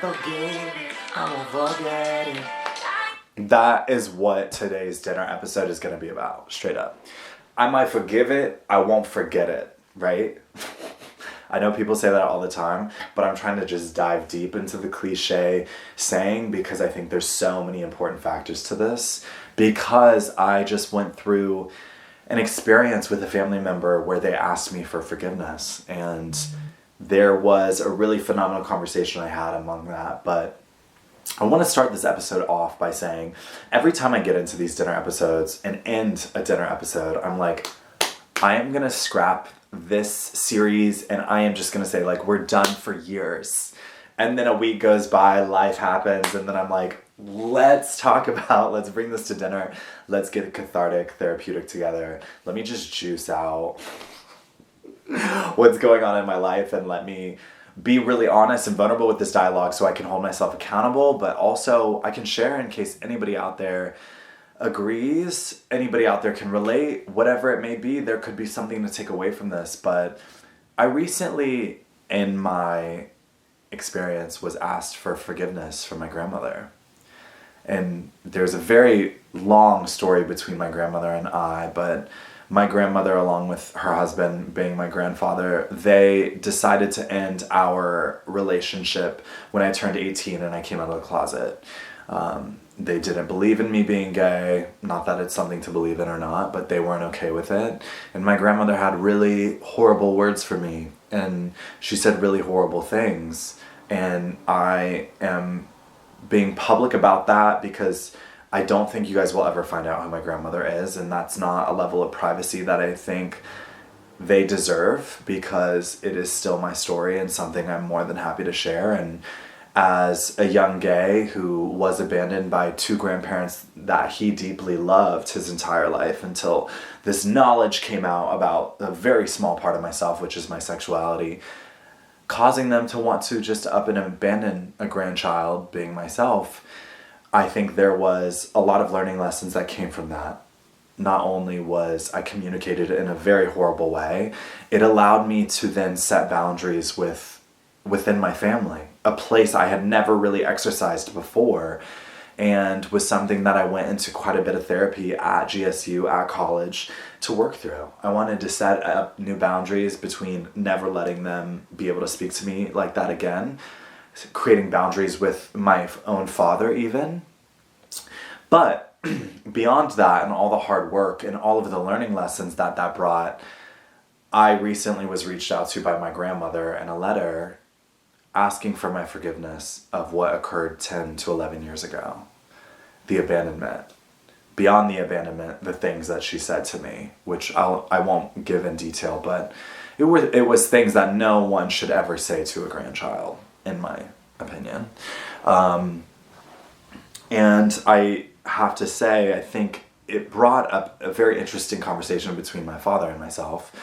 forgive, I won't forget it. That is what today's dinner episode is going to be about, straight up. I might forgive it, I won't forget it, right? I know people say that all the time, but I'm trying to just dive deep into the cliche saying because I think there's so many important factors to this. Because I just went through an experience with a family member where they asked me for forgiveness, and there was a really phenomenal conversation I had among that. But I want to start this episode off by saying every time I get into these dinner episodes and end a dinner episode, I'm like, I am going to scrap this series and I am just going to say, like, we're done for years. And then a week goes by, life happens, and then I'm like, let's bring this to dinner. Let's get cathartic, therapeutic together. Let me just juice out what's going on in my life and let me be really honest and vulnerable with this dialogue so I can hold myself accountable, but also I can share in case anybody out there agrees, anybody out there can relate, whatever it may be, there could be something to take away from this. But I recently, in my experience, was asked for forgiveness from my grandmother. And there's a very long story between my grandmother and I, but my grandmother, along with her husband being my grandfather, they decided to end our relationship when I turned 18 and I came out of the closet. They didn't believe in me being gay, not that it's something to believe in or not, but they weren't okay with it. And my grandmother had really horrible words for me, and she said really horrible things. And I am being public about that because I don't think you guys will ever find out who my grandmother is, and that's not a level of privacy that I think they deserve, because it is still my story and something I'm more than happy to share. And as a young gay who was abandoned by two grandparents that he deeply loved his entire life until this knowledge came out about a very small part of myself, which is my sexuality, causing them to want to just up and abandon a grandchild, being myself, I think there was a lot of learning lessons that came from that. Not only was I communicated in a very horrible way, it allowed me to then set boundaries within my family, a place I had never really exercised before, and was something that I went into quite a bit of therapy at GSU, at college, to work through. I wanted to set up new boundaries between never letting them be able to speak to me like that again, creating boundaries with my own father even. But beyond that and all the hard work and all of the learning lessons that brought, I recently was reached out to by my grandmother in a letter asking for my forgiveness of what occurred 10 to 11 years ago. The abandonment. Beyond the abandonment, the things that she said to me, which I won't give in detail, but it was things that no one should ever say to a grandchild, in my opinion. And I have to say, I think it brought up a very interesting conversation between my father and myself,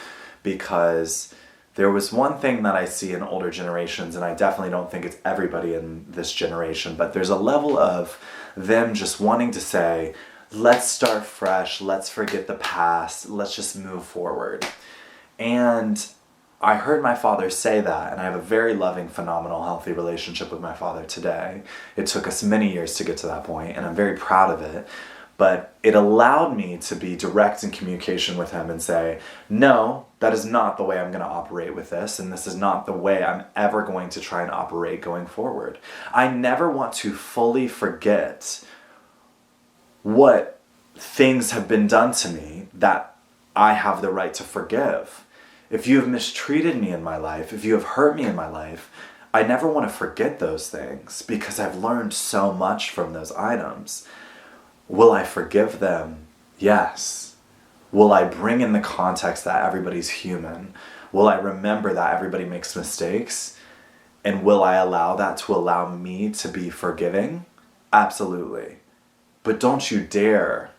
because there was one thing that I see in older generations, and I definitely don't think it's everybody in this generation, but there's a level of them just wanting to say, let's start fresh, let's forget the past, let's just move forward. And I heard my father say that, and I have a very loving, phenomenal, healthy relationship with my father today. It took us many years to get to that point, and I'm very proud of it. But it allowed me to be direct in communication with him and say, no, that is not the way I'm going to operate with this, and this is not the way I'm ever going to try and operate going forward. I never want to fully forget what things have been done to me that I have the right to forgive. If you have mistreated me in my life, if you have hurt me in my life, I never want to forget those things because I've learned so much from those items. Will I forgive them? Yes. Will I bring in the context that everybody's human? Will I remember that everybody makes mistakes? And will I allow that to allow me to be forgiving? Absolutely. But don't you dare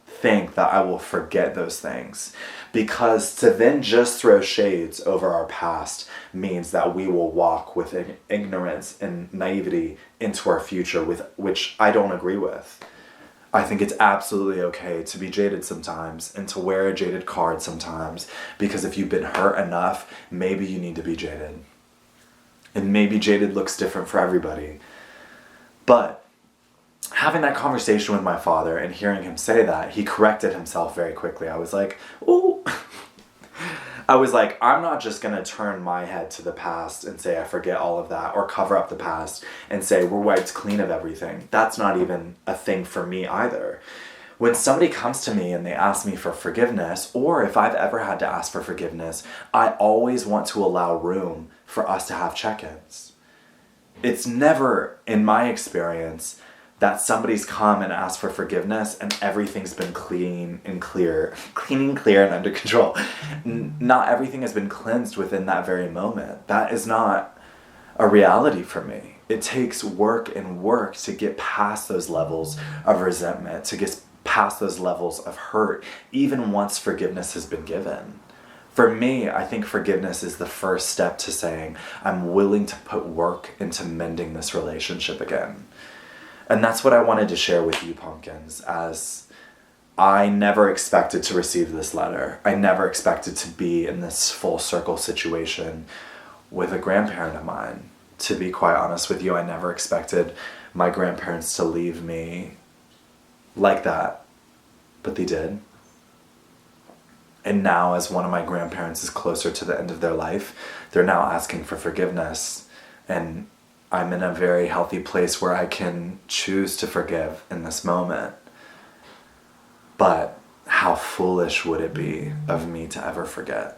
think that I will forget those things, because to then just throw shades over our past means that we will walk with ignorance and naivety into our future, with which I don't agree with. I think it's absolutely okay to be jaded sometimes and to wear a jaded card sometimes, because if you've been hurt enough, maybe you need to be jaded. And maybe jaded looks different for everybody. But having that conversation with my father and hearing him say that, he corrected himself very quickly. I was like, ooh. I was like, I'm not just going to turn my head to the past and say I forget all of that, or cover up the past and say we're wiped clean of everything. That's not even a thing for me either. When somebody comes to me and they ask me for forgiveness, or if I've ever had to ask for forgiveness, I always want to allow room for us to have check-ins. It's never, in my experience, that somebody's come and asked for forgiveness and everything's been clean and clear and under control. Not everything has been cleansed within that very moment. That is not a reality for me. It takes work and work to get past those levels of resentment, to get past those levels of hurt, even once forgiveness has been given. For me, I think forgiveness is the first step to saying, I'm willing to put work into mending this relationship again. And that's what I wanted to share with you, pumpkins, as I never expected to receive this letter. I never expected to be in this full circle situation with a grandparent of mine. To be quite honest with you, I never expected my grandparents to leave me like that, but they did. And now, as one of my grandparents is closer to the end of their life, they're now asking for forgiveness. And I'm in a very healthy place where I can choose to forgive in this moment. But how foolish would it be of me to ever forget?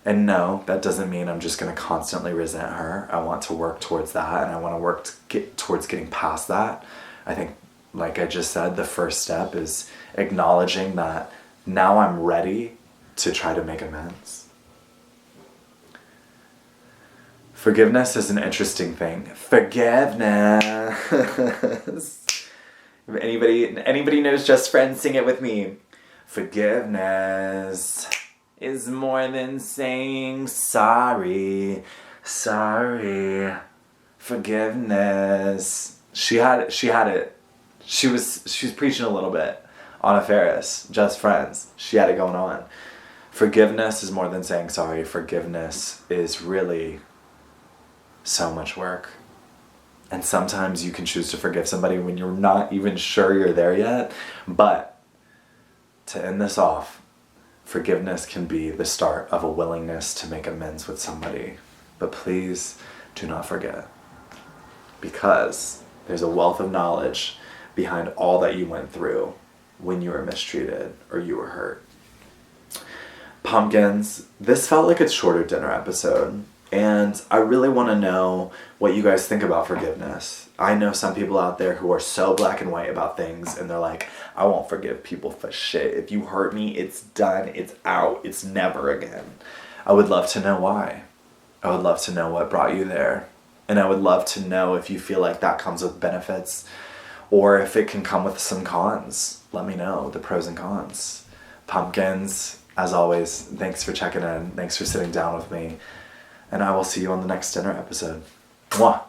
And no, that doesn't mean I'm just going to constantly resent her. I want to work towards that, and I want to work towards getting past that. I think, like I just said, the first step is acknowledging that now I'm ready to try to make amends. Forgiveness is an interesting thing. Forgiveness. If anybody knows Just Friends, sing it with me. Forgiveness is more than saying sorry. Sorry. Forgiveness. She had it. She was preaching a little bit on a Ferris. Just Friends. She had it going on. Forgiveness is more than saying sorry. Forgiveness is really so much work. And sometimes you can choose to forgive somebody when you're not even sure you're there yet. But to end this off, forgiveness can be the start of a willingness to make amends with somebody. But please do not forget, because there's a wealth of knowledge behind all that you went through when you were mistreated or you were hurt. Pumpkins, this felt like a shorter dinner episode. And I really want to know what you guys think about forgiveness. I know some people out there who are so black and white about things, and they're like, I won't forgive people for shit. If you hurt me, it's done, it's out, it's never again. I would love to know why. I would love to know what brought you there. And I would love to know if you feel like that comes with benefits, or if it can come with some cons. Let me know the pros and cons. Pumpkins, as always, thanks for checking in. Thanks for sitting down with me. And I will see you on the next dinner episode. Mwah!